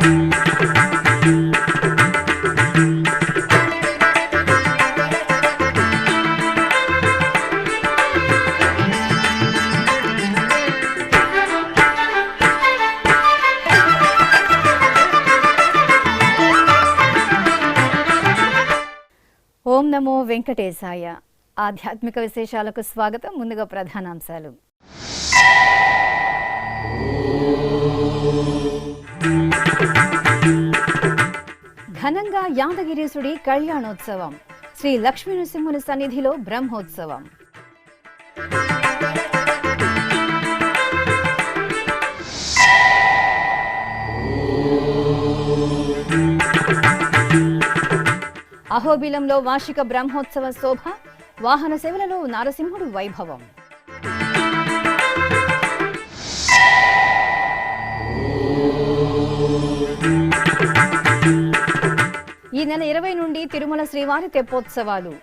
ఓం నమో వెంకటేశాయ. ఆధ్యాత్మిక విశేషాలకు స్వాగతం. ముందుగా ప్రధానాంశాలు. ఘనంగా యాదగిరీసుడి కళ్యాణోత్సవం. శ్రీ లక్ష్మీ నరసింహుని సన్నిధిలో బ్రహ్మోత్సవం. అహోబిలంలో వార్షిక బ్రహ్మోత్సవ శోభ. వాహన సేవలలో నారసింహుడు వైభవం. ఈ నెల 20 నుండి తిరుమల శ్రీవారి తెప్పోత్సవాలు.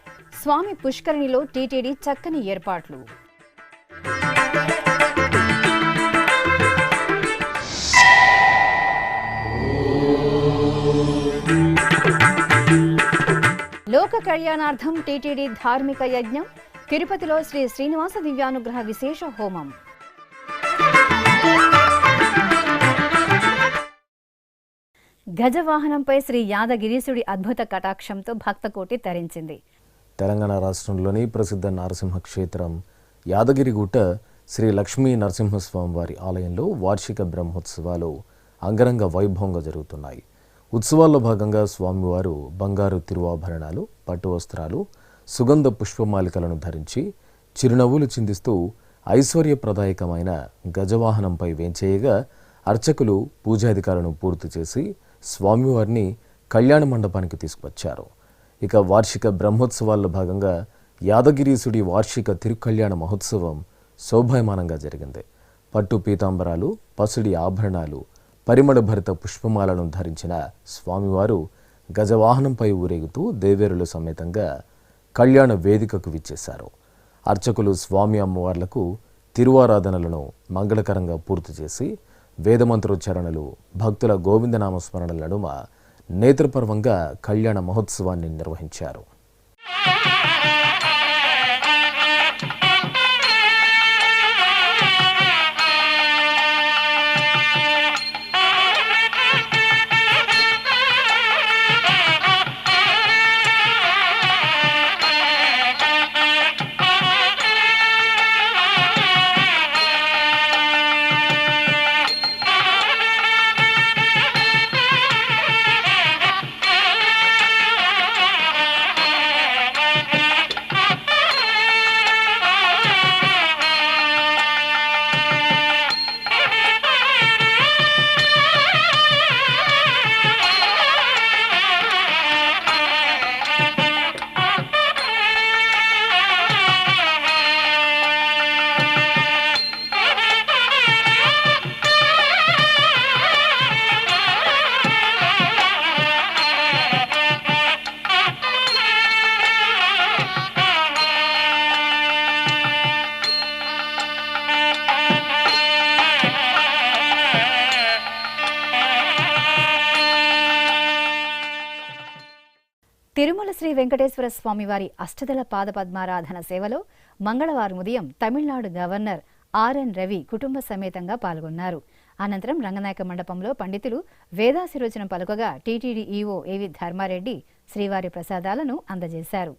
స్వామి పుష్కరిణిలో టీటీడీ చక్కని ఏర్పాట్లు. లోక కళ్యాణార్థం టీటీడీ ధార్మిక యజ్ఞం. తిరుపతిలో శ్రీ శ్రీనివాస దివ్యానుగ్రహ విశేష హోమం. గజవాహనంపై శ్రీ యాదగిరీసుడి అద్భుత కటాక్షంతో భక్తకోటి తరించింది. తెలంగాణ రాష్ట్రంలోని ప్రసిద్ధ నరసింహ క్షేత్రం యాదగిరిగుట్ట శ్రీ లక్ష్మీ నరసింహస్వామి వారి ఆలయంలో వార్షిక బ్రహ్మోత్సవాలు అంగరంగ వైభవంగా జరుగుతున్నాయి. ఉత్సవాల్లో భాగంగా స్వామివారు బంగారు తిరువాభరణాలు, పట్టు వస్త్రాలు, సుగంధ పుష్పమాలికలను ధరించి చిరునవ్వులు చిందిస్తూ ఐశ్వర్యప్రదాయకమైన గజవాహనంపై వేంచేయగా అర్చకులు పూజాధికారులను పూర్తి చేసి స్వామివారిని కళ్యాణ మండపానికి తీసుకువచ్చారు. ఇక వార్షిక బ్రహ్మోత్సవాల్లో భాగంగా యాదగిరీసుడి వార్షిక తిరుకళ్యాణ మహోత్సవం శోభాయమానంగా జరిగింది. పట్టు పీతాంబరాలు, పసిడి ఆభరణాలు, పరిమళ భరిత పుష్పమాలను ధరించిన స్వామివారు గజవాహనంపై ఊరేగుతూ దేవేరుల సమేతంగా కళ్యాణ వేదికకు విచ్చేశారు. అర్చకులు స్వామి అమ్మవార్లకు తిరువారాధనలను మంగళకరంగా పూర్తి చేసి వేదమంత్రోచ్చారణలు, భక్తుల గోవిందనామస్మరణల నడుమ నేత్రపర్వంగా కళ్యాణ మహోత్సవాన్ని నిర్వహించారు. తిరుమల శ్రీ వెంకటేశ్వర స్వామివారి అష్టదళ పాద పద్మారాధన సేవలో మంగళవారం ఉదయం తమిళనాడు గవర్నర్ ఆర్ఎన్ రవి కుటుంబ సమేతంగా పాల్గొన్నారు. అనంతరం రంగనాయక మండపంలో పండితులు వేదాశీర్వచనం పలుకగా టీటీడీ ఈవో ఏవి ధర్మారెడ్డి శ్రీవారి ప్రసాదాలను అందజేశారు.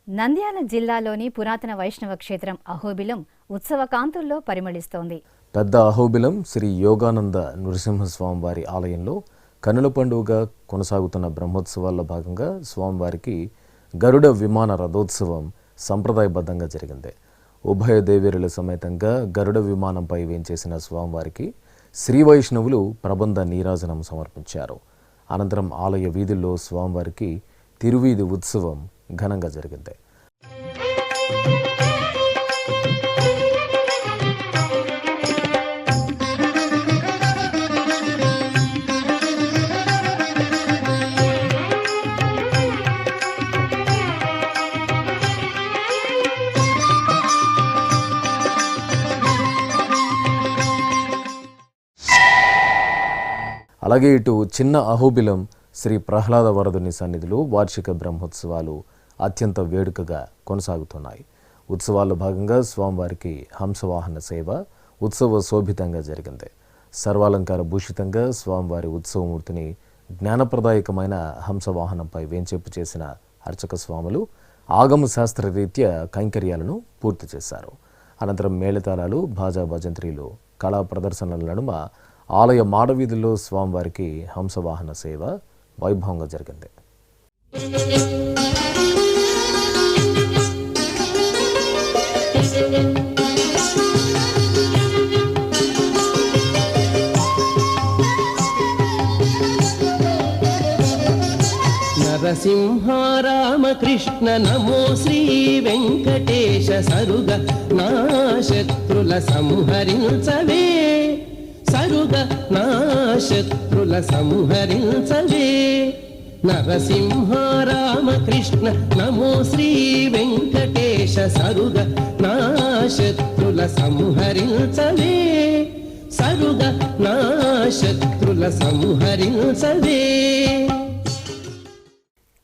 నంద్యాల జిల్లాలోని పురాతన వైష్ణవ క్షేత్రం అహోబిలం ఉత్సవ కాంతుల్లో పరిమళిస్తోంది. పెద్ద అహోబిలం శ్రీ యోగానంద నృసింహస్వామి వారి ఆలయంలో కన్నుల పండుగగా కొనసాగుతున్న బ్రహ్మోత్సవాల్లో భాగంగా స్వామివారికి గరుడ విమాన రథోత్సవం సంప్రదాయబద్ధంగా జరిగింది. ఉభయ దేవేరుల సమేతంగా గరుడ విమానంపై వేంచేసిన స్వామివారికి శ్రీ వైష్ణవులు ప్రబంధ నీరాజనం సమర్పించారు. అనంతరం ఆలయ వీధుల్లో స్వామివారికి తిరువీధి ఉత్సవం ఘనంగా జరిగింది. అలాగే ఇటు చిన్న అహోబిలం శ్రీ ప్రహ్లాద వరదుని సన్నిధిలో వార్షిక బ్రహ్మోత్సవాలు అత్యంత వేడుకగా కొనసాగుతున్నాయి. ఉత్సవాల్లో భాగంగా స్వామివారికి హంసవాహన సేవ ఉత్సవ శోభితంగా జరిగింది. సర్వాలంకార భూషితంగా స్వామివారి ఉత్సవమూర్తిని జ్ఞానప్రదాయకమైన హంసవాహనంపై వేంచేపు చేసిన అర్చక స్వాములు ఆగమ శాస్త్ర రీత్యా కైంకర్యాలను పూర్తి చేశారు. అనంతరం మేళతాళాలు, భాజా భజంత్రీలు, కళా ప్రదర్శనల నడుమ ఆలయ మాడవీధుల్లో స్వామివారికి హంసవాహన సేవ వైభవంగా జరిగింది. నరసింహ రామకృష్ణ నమో శ్రీ వెంకటేశ సరుగ నా శత్రుల సంహరించవే, సరుగ నా శత్రుల సంహరించవే. నరసింహ రామకృష్ణ నమో శ్రీ వెంకటేశ సరుగ నా శత్రుల సంహరించవే, సరుగ నా శత్రుల సంహరించవే.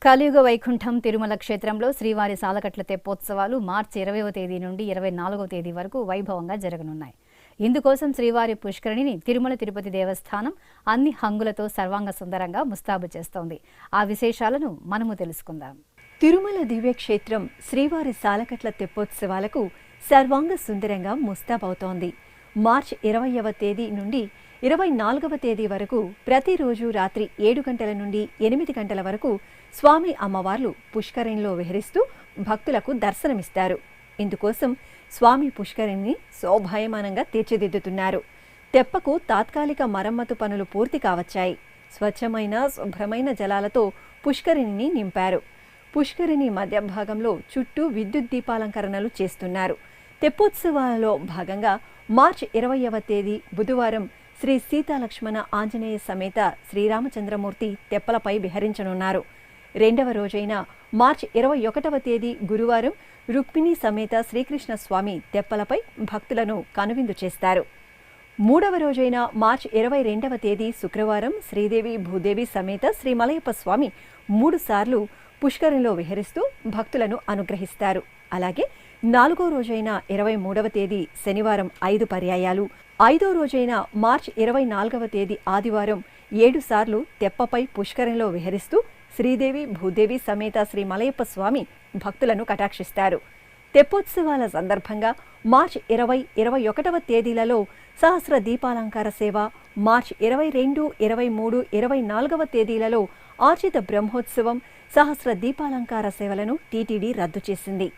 కలియుగ వైకుంఠం తిరుమల క్షేత్రంలో శ్రీవారి సాలకట్ల తెప్పోత్సవాలు మార్చి 20వ తేదీ నుండి 24వ తేదీ వరకు వైభవంగా జరగనున్నాయి. ఇందుకోసం శ్రీవారి పుష్కరిణిని తిరుమల తిరుపతి దేవస్థానం అన్ని హంగులతో సర్వాంగ సుందరంగా ముస్తాబు చేస్తోంది. ఆ విశేషాలను మనము తెలుసుకుందాం. తిరుమల దివ్యక్షేత్రం శ్రీవారి సాలకట్ల తెప్పోత్సవాలకు సర్వాంగ సుందరంగా ముస్తాబవుతోంది. మార్చి 20వ తేదీ నుండి 24వ తేదీ వరకు ప్రతిరోజు రాత్రి 7 గంటల నుండి 8 గంటల వరకు స్వామి అమ్మవార్లు పుష్కరిణిలో విహరిస్తూ భక్తులకు దర్శనమిస్తారు. ఇందుకోసం స్వామి పుష్కరిణిని శోభాయమానంగా తీర్చిదిద్దుతున్నారు. తెప్పకు తాత్కాలిక మరమ్మతు పనులు పూర్తి కావచ్చాయి. స్వచ్ఛమైన శుభ్రమైన జలాలతో పుష్కరిణిని నింపారు. పుష్కరిణి మధ్య భాగంలో చుట్టూ విద్యుత్ దీపాలంకరణలు చేస్తున్నారు. తెప్పోత్సవాలలో భాగంగా మార్చి 20వ తేదీ బుధవారం శ్రీ సీతాలక్ష్మణ ఆంజనేయ సమేత శ్రీరామచంద్రమూర్తి తెప్పలపై విహరించనున్నారు. రెండవ రోజైన మార్చి 21వ తేదీ గురువారం రుక్మిణి సమేత శ్రీకృష్ణ స్వామి తెప్పలపై భక్తులను కనువిందు చేస్తారు. మూడవ రోజైన మార్చి 22వ తేదీ శుక్రవారం శ్రీదేవి భూదేవి సమేత శ్రీ మలయప్ప స్వామి 3 సార్లు పుష్కరిణిలో విహరిస్తూ భక్తులను అనుగ్రహిస్తారు. అలాగే 4వ రోజైన 23వ తేదీ శనివారం 5 పర్యాయాలు, 5వ రోజైన మార్చి 24వ తేదీ ఆదివారం 7 సార్లు తెప్పపై పుష్కరిణిలో విహరిస్తూ శ్రీదేవి భూదేవి సమేత శ్రీ మలయప్ప స్వామి భక్తులను కటాక్షిస్తారు. తెప్పోత్సవాల సందర్భంగా మార్చి 20, 21వ తేదీలలో సహస్ర దీపాలంకార సేవ, మార్చి 22, 23, 24వ తేదీలలో ఆర్జిత బ్రహ్మోత్సవం, సహస్ర దీపాలంకార సేవలను టీటీడీ రద్దు చేసింది.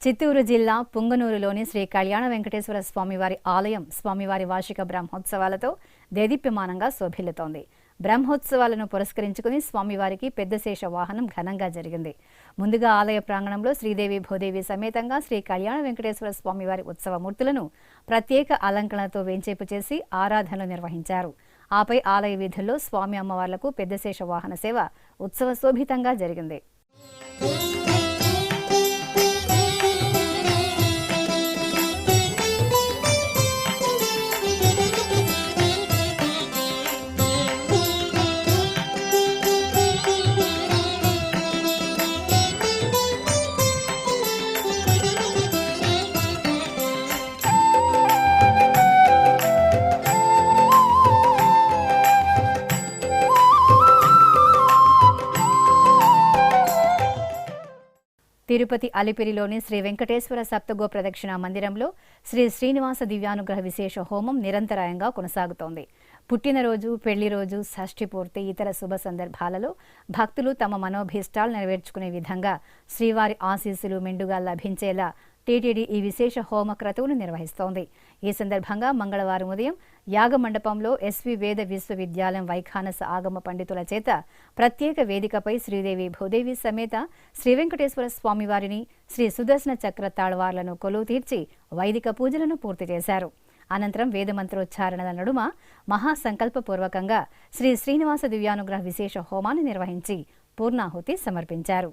చిత్తూరు జిల్లా పుంగనూరులోని శ్రీ కళ్యాణ వెంకటేశ్వర స్వామివారి ఆలయం స్వామివారి వార్షిక బ్రహ్మోత్సవాలతో దేదీప్యమానంగా శోభిల్లుతోంది. బ్రహ్మోత్సవాలను పురస్కరించుకుని స్వామివారికి పెద్ద శేష వాహనం ఘనంగా జరిగింది. ముందుగా ఆలయ ప్రాంగణంలో శ్రీదేవి భూదేవి సమేతంగా శ్రీ కళ్యాణ వెంకటేశ్వర స్వామివారి ఉత్సవమూర్తులను ప్రత్యేక అలంకరణతో వేంచేపు చేసి ఆరాధనలు నిర్వహించారు. ఆపై ఆలయ వీధుల్లో స్వామి అమ్మవార్లకు పెద్ద శేష వాహన సేవ ఉత్సవ శోభితంగా జరిగింది. తిరుపతి అలిపిరిలోని శ్రీ వెంకటేశ్వర సప్తగో ప్రదక్షిణ మందిరంలో శ్రీ శ్రీనివాస దివ్యానుగ్రహ విశేష హోమం నిరంతరాయంగా కొనసాగుతోంది. పుట్టినరోజు, పెళ్లిరోజు, షష్ఠి పూర్తి, ఇతర శుభ సందర్భాలలో భక్తులు తమ మనోభీష్టాలు నెరవేర్చుకునే విధంగా శ్రీవారి ఆశీస్సులు మెండుగా లభించేలా టీటీడీ ఈ విశేష హోమ క్రతువును నిర్వహిస్తోంది. ఈ సందర్భంగా మంగళవారం ఉదయం యాగమండపంలో ఎస్వి వేద విశ్వవిద్యాలయం వైఖానస ఆగమ పండితుల చేత ప్రత్యేక వేదికపై శ్రీదేవి భూదేవి సమేత శ్రీ వెంకటేశ్వర స్వామివారిని, శ్రీ సుదర్శన చక్ర తాళ్వార్లను కొలువు తీర్చి వైదిక పూజలను పూర్తి చేశారు. అనంతరం వేదమంత్రోచ్చారణల నడుమ మహాసంకల్పపూర్వకంగా శ్రీ శ్రీనివాస దివ్యానుగ్రహ విశేష హోమాన్ని నిర్వహించి పూర్ణాహుతి సమర్పించారు.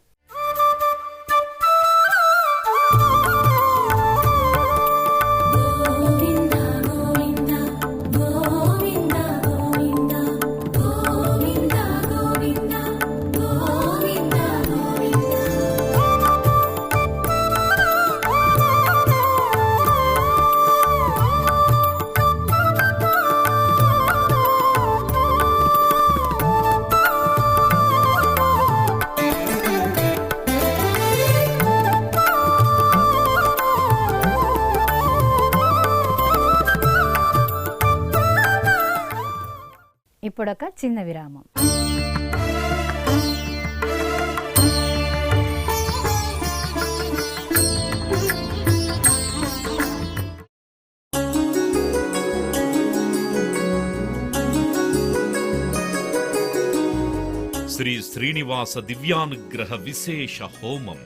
ఇప్పుడొక చిన్న విరామం. శ్రీ శ్రీనివాస దివ్యానుగ్రహ విశేష హోమం.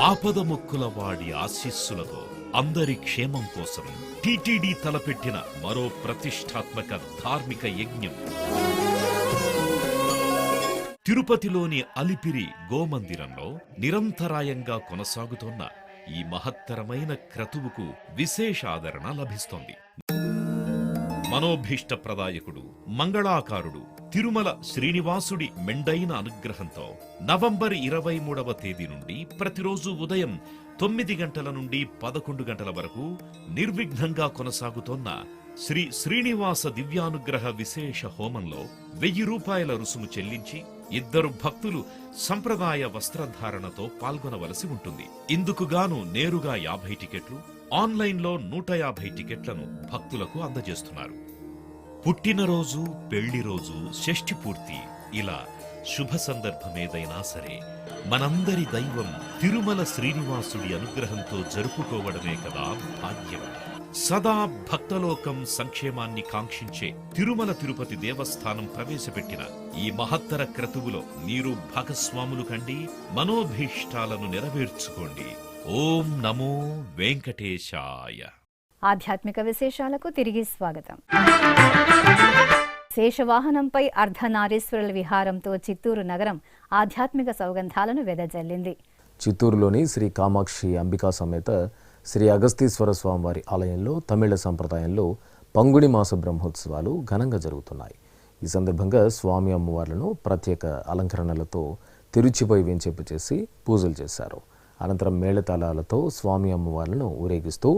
ఆపద మొక్కుల వాడి ఆశీస్సులతో అందరి క్షేమం కోసం టీటీడీ తలపెట్టిన మరో ప్రతిష్టాత్మక ధార్మిక యజ్ఞం. తిరుపతిలోని అలిపిరి గోమందిరంలో నిరంతరాయంగా కొనసాగుతోన్న ఈ మహత్తరమైన క్రతువుకు విశేష ఆదరణ లభిస్తోంది. మనోభీష్టప్రదాయకుడు, మంగళాకారుడు తిరుమల శ్రీనివాసుడి మెండైన అనుగ్రహంతో నవంబర్ 23వ తేదీ నుండి ప్రతిరోజు ఉదయం 9 గంటల నుండి 11 గంటల వరకు నిర్విఘ్నంగా కొనసాగుతోన్న శ్రీ శ్రీనివాస దివ్యానుగ్రహ విశేష హోమంలో 1000 రూపాయల రుసుము చెల్లించి 2 భక్తులు సంప్రదాయ వస్త్రధారణతో పాల్గొనవలసి ఉంటుంది. ఇందుకుగాను నేరుగా 50 టికెట్లు, ఆన్లైన్లో 150 టికెట్లను భక్తులకు అందజేస్తున్నారు. పుట్టినరోజు, పెళ్లి రోజు, షష్ఠి పూర్తి ఇలా శుభ సందర్భమేదైనా సరే మనందరి దైవం తిరుమల శ్రీనివాసుడి అనుగ్రహంతో జరుపుకోవడమే కదా భాగ్యం. సదా భక్తలోకం సంక్షేమాన్ని కాంక్షించే తిరుమల తిరుపతి దేవస్థానం ప్రవేశపెట్టిన ఈ మహత్తర క్రతువులో మీరు భాగస్వాములు కండి, మనోభీష్టాలను నెరవేర్చుకోండి. ఓం నమో వెంకటేశాయ. ఆధ్యాత్మిక విశేషాలకు తిరిగి స్వాగతం. శేషవాహనంపై అర్ధనారీశ్వరుల విహారంతో చిత్తూరు నగరం ఆధ్యాత్మిక సౌగంధాలను వెదజల్లింది. చిత్తూరులోని శ్రీ కామాక్షి అంబికా సమేత శ్రీ అగస్తీశ్వర స్వామివారి ఆలయంలో తమిళ సంప్రదాయంలో పంగుడి మాస బ్రహ్మోత్సవాలు ఘనంగా జరుగుతున్నాయి. ఈ సందర్భంగా స్వామి అమ్మవార్లను ప్రత్యేక అలంకరణలతో తిరుచిపై వేంచేపు చేసి పూజలు చేశారు. అనంతరం మేళతాళాలతో స్వామి అమ్మవార్లను ఊరేగిస్తూ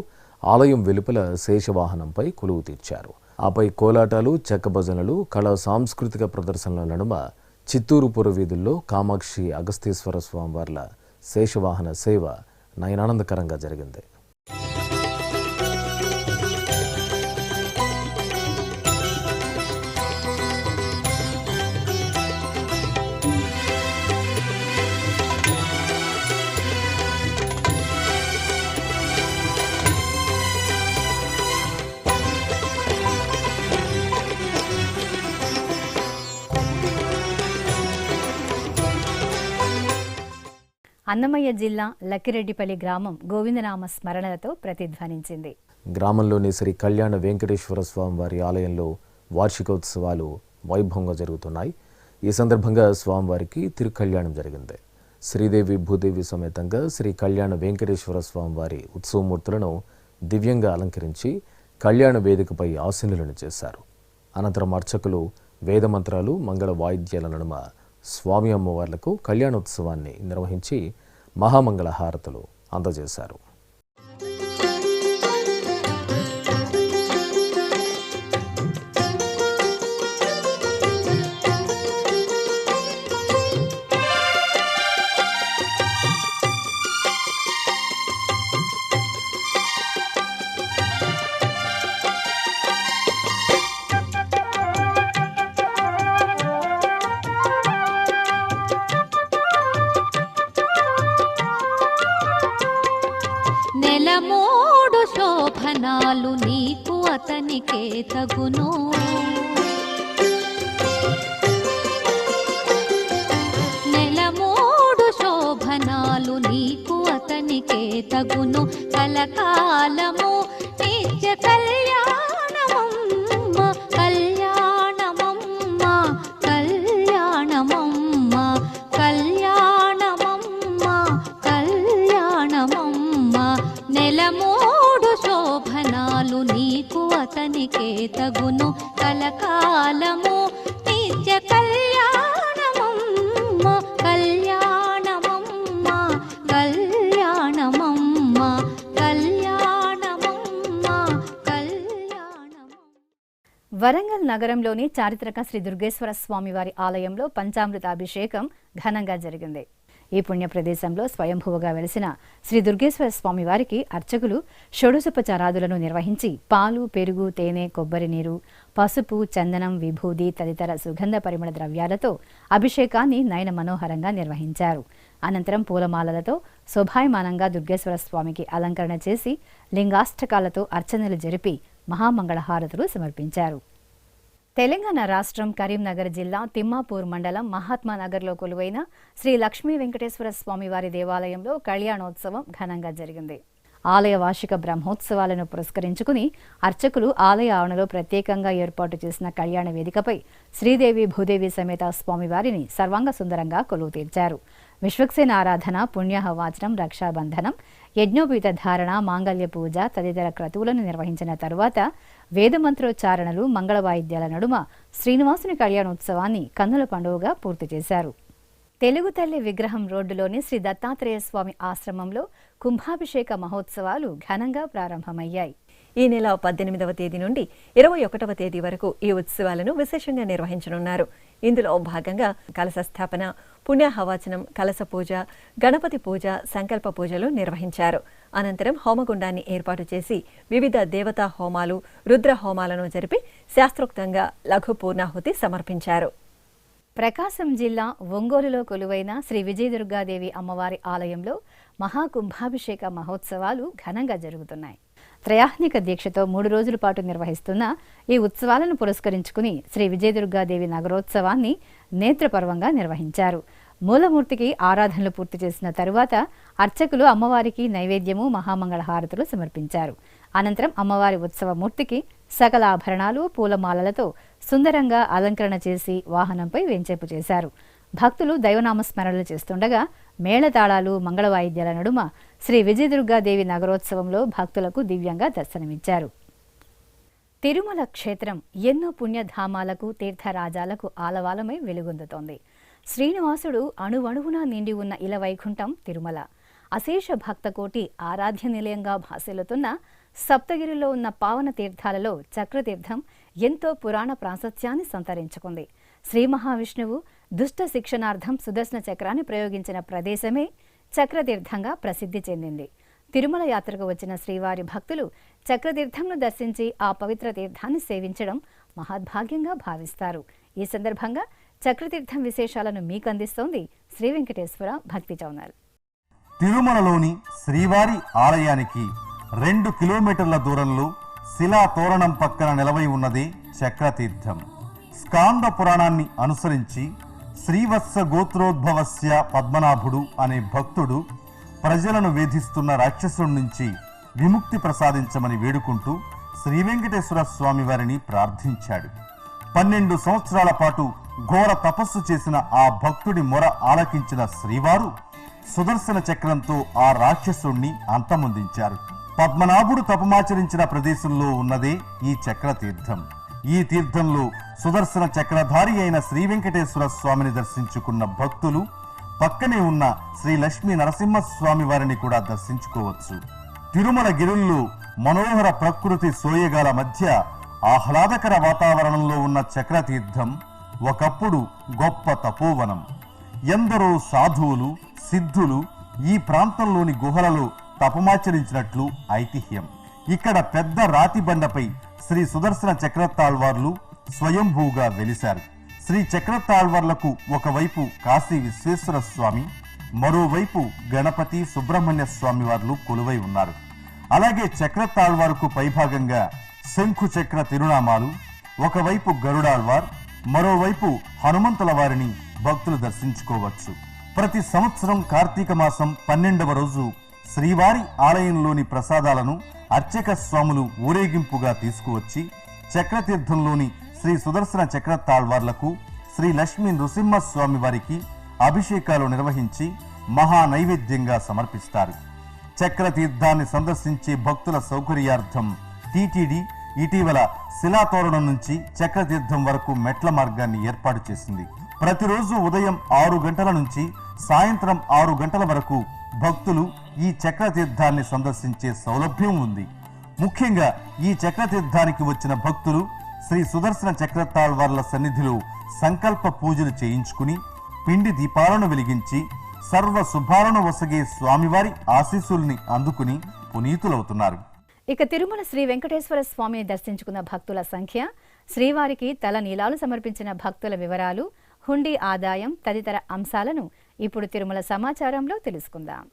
ఆలయం వెలుపల శేషవాహనంపై కొలువు తీర్చారు. ఆపై కోలాటాలు, చెక్క భజనలు, కళా సాంస్కృతిక ప్రదర్శనల నడుమ చిత్తూరు పురవీధుల్లో కామాక్షి అగస్తీశ్వర స్వామివార్ల శేషవాహన సేవ నయనానందకరంగా జరిగింది. అన్నమయ్య జిల్లా లక్కిరెడ్డిపల్లి గ్రామం గోవిందనామ స్మరణలతో ప్రతిధ్వనించింది. గ్రామంలోని శ్రీ కళ్యాణ వెంకటేశ్వర స్వామివారి ఆలయంలో వార్షికోత్సవాలు వైభవంగా జరుగుతున్నాయి. ఈ సందర్భంగా స్వామివారికి తిరుకళ్యాణం జరిగింది. శ్రీదేవి భూదేవి సమేతంగా శ్రీ కళ్యాణ వెంకటేశ్వర స్వామివారి ఉత్సవమూర్తులను దివ్యంగా అలంకరించి కళ్యాణ వేదికపై ఆసీనులను చేశారు. అనంతరం అర్చకులు వేదమంత్రాలు, మంగళ వాయిద్యాల నడుమ స్వామి అమ్మవార్లకు కళ్యాణోత్సవాన్ని నిర్వహించి మహామంగళ హారతులు అందజేశారు. తగును నెలమూడు శోభనాలు నీకు అతనికే తగును కలకాలము నిత్య కళ్యాణమమ్మ కళ్యాణమమ్మ కళ్యాణమమ్మ కళ్యాణమమ్మ కళ్యాణమమ్మ నెలమూడు శోభనాలు నీకు అతనికే తగును కలకాలము నిత్య కళ్యాణమమ్మ కళ్యాణమమ్మ కళ్యాణమమ్మ కళ్యాణమమ్మ కళ్యాణమమ్మ. వరంగల్ నగరంలోని చారిత్రక శ్రీ దుర్గేశ్వర స్వామివారి ఆలయంలో పంచామృతాభిషేకం ఘనంగా జరిగింది. ఈ పుణ్య ప్రదేశంలో స్వయంభువుగా వెలిసిన శ్రీ దుర్గేశ్వర స్వామివారికి అర్చకులు షోడశోపచారాదులను నిర్వహించి పాలు, పెరుగు, తేనె, కొబ్బరి నీరు, పసుపు, చందనం, విభూది తదితర సుగంధ పరిమళ ద్రవ్యాలతో అభిషేకాన్ని నయన మనోహరంగా నిర్వహించారు. అనంతరం పూలమాలలతో శోభాయమానంగా దుర్గేశ్వర స్వామికి అలంకరణ చేసి లింగాష్టకాలతో అర్చనలు జరిపి మహామంగళహారతులు సమర్పించారు. తెలంగాణ రాష్ట్రం కరీంనగర్ జిల్లా తిమ్మాపూర్ మండలం మహాత్మానగర్లో కొలువైన శ్రీ లక్ష్మీ వెంకటేశ్వర స్వామివారి దేవాలయంలో కళ్యాణోత్సవం ఘనంగా జరిగింది. ఆలయ వార్షిక బ్రహ్మోత్సవాలను పురస్కరించుకుని అర్చకులు ఆలయ ఆవరణలో ప్రత్యేకంగా ఏర్పాటు చేసిన కళ్యాణ వేదికపై శ్రీదేవి భూదేవి సమేత స్వామివారిని సర్వాంగ సుందరంగా కొలువు తీర్చారు. విశ్వక్సేన ఆరాధన, పుణ్యహవాచనం, రక్షాబంధనం, యజ్ఞోపీత ధారణ, మాంగళ్య పూజ తదితర క్రతువులను నిర్వహించిన తరువాత వేదమంత్రోచ్చారణలు, మంగళవాయిద్యాల నడుమ శ్రీనివాసుని కళ్యాణోత్సవాన్ని కన్నుల పండుగగా పూర్తి చేశారు. తెలుగు తల్లి విగ్రహం రోడ్డులోని శ్రీ దత్తాత్రేయ స్వామి ఆశ్రమంలో కుంభాభిషేక మహోత్సవాలు ఘనంగా ప్రారంభమయ్యాయి. ఈ నెల 18వ తేదీ నుండి 21వ తేదీ వరకు ఈ ఉత్సవాలను విశేషంగా నిర్వహించనున్నారు. ఇందులో భాగంగా కలశ స్థాపన, పుణ్యహవాచనం, కలశ పూజ, గణపతి పూజ, సంకల్ప పూజలు నిర్వహించారు. అనంతరం హోమగుండాన్ని ఏర్పాటు చేసి వివిధ దేవతా హోమాలు, రుద్ర హోమాలను జరిపి శాస్త్రోక్తంగా లఘు పూర్ణాహుతి సమర్పించారు. ప్రకాశం జిల్లా ఒంగోలులో కొలువైన శ్రీ విజయదుర్గాదేవి అమ్మవారి ఆలయంలో మహాకుంభాభిషేక మహోత్సవాలు ఘనంగా జరుగుతున్నాయి. త్రయాహ్నిక దీక్షతో 3 రోజుల పాటు నిర్వహిస్తున్న ఈ ఉత్సవాలను పురస్కరించుకుని శ్రీ విజయదుర్గాదేవి నగరోత్సవాన్ని నేత్రపర్వంగా నిర్వహించారు. మూలమూర్తికి ఆరాధనలు పూర్తి చేసిన తరువాత అర్చకులు అమ్మవారికి నైవేద్యము, మహామంగళహారతులు సమర్పించారు. అనంతరం అమ్మవారి ఉత్సవమూర్తికి సకల ఆభరణాలు, పూలమాలలతో సుందరంగా అలంకరణ చేసి వాహనంపై వేంచేపు చేశారు. భక్తులు దైవనామస్మరణలు చేస్తుండగా మేళతాళాలు, మంగళవాయిద్యాల నడుమ శ్రీ విజయదుర్గాదేవి నగరోత్సవంలో భక్తులకు దివ్యంగా దర్శనమిచ్చారు. తిరుమల క్షేత్రం ఎన్నో పుణ్యధామాలకు, తీర్థరాజాలకు ఆలవాలమై వెలుగొందుతోంది. శ్రీనివాసుడు అణువణువునా నిండి ఉన్న ఇలవైకుంఠం తిరుమల. అశేష భక్తకోటి ఆరాధ్య నిలయంగా భాసిల్లుతున్న సప్తగిరిలో ఉన్న పావన తీర్థాలలో చక్రతీర్థం ఎంతో పురాణ ప్రాశస్త్యాన్ని సంతరించుకుంది. శ్రీ మహావిష్ణువు దుష్ట శిక్షణార్థం సుదర్శన చక్రాన్ని ప్రయోగించిన ప్రదేశమే చక్రతీర్థంగా ప్రసిద్ధి చెందింది. తిరుమల యాత్రకు వచ్చిన శ్రీవారి భక్తులు చక్రతీర్థంను దర్శించి ఆ పవిత్ర తీర్థాన్ని సేవించడం మహద్భాగ్యంగా భావిస్తారు. ఈ సందర్భంగా చక్రతీర్థం విశేషాలను మీకు అందిస్తోంది శ్రీ వెంకటేశ్వర భక్తి ఛానల్. తిరుమలలోని శ్రీవారి ఆలయానికి 2 కిలోమీటర్ల దూరంలో శిలా తోరణం పక్కన నిలవై ఉన్నదే చక్రతీర్థం. స్కాంద పురాణాన్ని అనుసరించి శ్రీవత్స గోత్రోద్భవస్య పద్మనాభుడు అనే భక్తుడు ప్రజలను వేధిస్తున్న రాక్షసుడి నుంచి విముక్తి ప్రసాదించమని వేడుకుంటూ శ్రీ వెంకటేశ్వర స్వామి వారిని ప్రార్థించాడు. 12 సంవత్సరాల పాటు ఘోర తపస్సు చేసిన ఆ భక్తుడి మొర ఆలకించిన శ్రీవారు సుదర్శన చక్రంతో ఆ రాక్షసుణ్ణి అంతమొందించారు. పద్మనాభుడు తపమాచరించిన ప్రదేశంలో ఉన్నదే ఈ చక్రతీర్థం. ఈ తీర్థంలో సుదర్శన చక్రధారి అయిన శ్రీ వెంకటేశ్వర స్వామిని దర్శించుకున్న భక్తులు పక్కనే ఉన్న శ్రీ లక్ష్మీ నరసింహస్వామి వారిని కూడా దర్శించుకోవచ్చు. తిరుమల గిరుల్లో మనోహర ప్రకృతి సోయగాల మధ్య ఆహ్లాదకర వాతావరణంలో ఉన్న చక్రతీర్థం ఒకప్పుడు గొప్ప తపోవనం. ఎందరో సాధువులు, సిద్ధులు ఈ ప్రాంతంలోని గుహలలో తపమాచరించినట్లు ఐతిహ్యం. ఇక్కడ పెద్ద రాతి బండపై శ్రీ సుదర్శన చక్రతాళ్వార్లు స్వయంభూగా వెలిశారు. శ్రీ చక్రతాళ్వార్లకు ఒకవైపు కాశీ విశ్వేశ్వర స్వామి, మరోవైపు గణపతి, సుబ్రహ్మణ్య స్వామి వార్లు కొలువై ఉన్నారు. అలాగే చక్రతాళ్వారుకు పైభాగంగా శంఖు చక్ర తిరునామాలు, ఒకవైపు గరుడాళ్వార్, మరోవైపు హనుమంతుల వారిని భక్తులు దర్శించుకోవచ్చు. ప్రతి సంవత్సరం కార్తీక మాసం 12వ రోజు శ్రీవారి ఆలయంలోని ప్రసాదాలను అర్చక స్వాములు ఊరేగింపుగా తీసుకువచ్చి చక్రతీర్థంలోని శ్రీ సుదర్శన చక్రతాళ్వార్లకు, శ్రీ లక్ష్మీ నృసింహస్వామి వారికి అభిషేకాలు నిర్వహించి మహా నైవేద్యంగా సమర్పిస్తారు. చక్రతీర్థాన్ని సందర్శించే భక్తుల సౌకర్యార్థం టీటీడీ ఇటీవల శిలాతోరణం నుంచి చక్రతీర్థం వరకు మెట్ల మార్గాన్ని ఏర్పాటు చేసింది. ప్రతిరోజు ఉదయం 6 గంటల నుంచి సాయంత్రం 6 గంటల వరకు భక్తులు ఈ చక్రతీర్థాన్ని సందర్శించే సౌలభ్యం ఉంది. ముఖ్యంగా ఈ చక్రతీర్థానికి వచ్చిన భక్తులు శ్రీ సుదర్శన చక్రతాళ్వార్ల సన్నిధిలో సంకల్ప పూజలు చేయించుకుని పిండి దీపాలను వెలిగించి సర్వ శుభాలను వసగే స్వామివారి ఆశీస్సుల్ని అందుకుని పునీతులవుతున్నారు. ఇక తిరుమల శ్రీ వెంకటేశ్వర స్వామిని దర్శించుకున్న భక్తుల సంఖ్య, శ్రీవారికి తల నీలాలు సమర్పించిన భక్తుల వివరాలు, హుండీ ఆదాయం తదితర అంశాలను ఇప్పుడు తిరుమల సమాచారంలో తెలుసుకుందాం.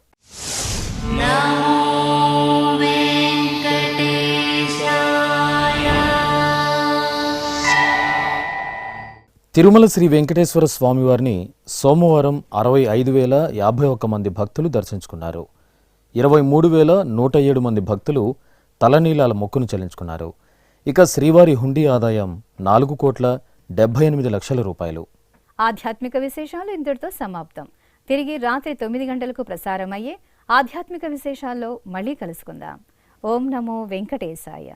తిరుమల శ్రీ వెంకటేశ్వర స్వామివారిని సోమవారం 65,051 మంది భక్తులు దర్శించుకున్నారు. 23,107 మంది భక్తులు తలనీలాల మొక్కును చెల్లించుకున్నారు. ఇక శ్రీవారి హుండీ ఆదాయం 4,78,00,000 రూపాయలు. ఆధ్యాత్మిక విశేషాలు ఇంతటితో సమాప్తం. తిరిగి రాత్రి 9 గంటలకు ప్రసారమయ్యే ఆధ్యాత్మిక విశేషాల్లో మళ్ళీ కలుసుకుందాం. ఓం నమో వెంకటేశాయ.